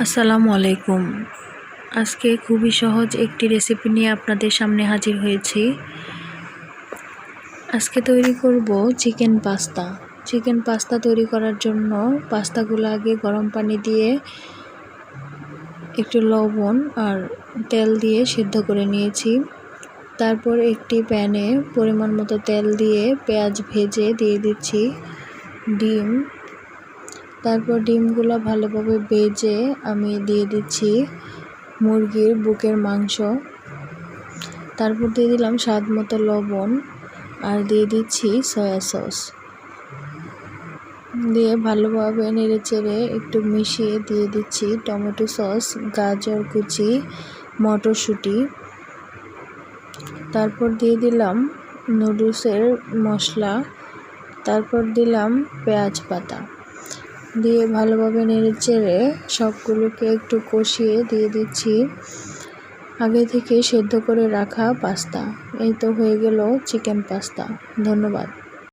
আসসালামু আলাইকুম। আজকে খুবই সহজ একটি রেসিপি নিয়ে আপনাদের সামনে হাজির হয়েছি। আজকে তৈরি করব চিকেন পাস্তা। চিকেন পাস্তা তৈরি করার জন্য পাস্তাগুলো আগে গরম পানি দিয়ে একটু লবণ আর তেল দিয়ে সিদ্ধ করে নিয়েছি। তারপর একটি প্যানে পরিমাণ মতো তেল দিয়ে পেঁয়াজ ভেজে দিয়ে দিচ্ছি ডিম। তারপর ডিমগুলো ভালোভাবে ভেজে আমি দিয়ে দিচ্ছি মুরগির বুকের মাংস। তারপর দিয়ে দিলাম স্বাদ মতো লবণ আর দিয়ে দিচ্ছি সয়া সস। দিয়ে ভালোভাবে নেড়েচেড়ে একটু মিশিয়ে দিয়ে দিচ্ছি টমেটো সস, গাজর কুচি, মটরশুঁটি। তারপর দিয়ে দিলাম নুডলসের মশলা। তারপর দিলাম পেঁয়াজ পাতা। দিয়ে ভালোভাবে নেড়েচেড়ে সবগুলোকে একটু কষিয়ে দিয়ে দিচ্ছি আগে থেকে সেদ্ধ করে রাখা পাস্তা। এই তো হয়ে গেল চিকেন পাস্তা। ধন্যবাদ।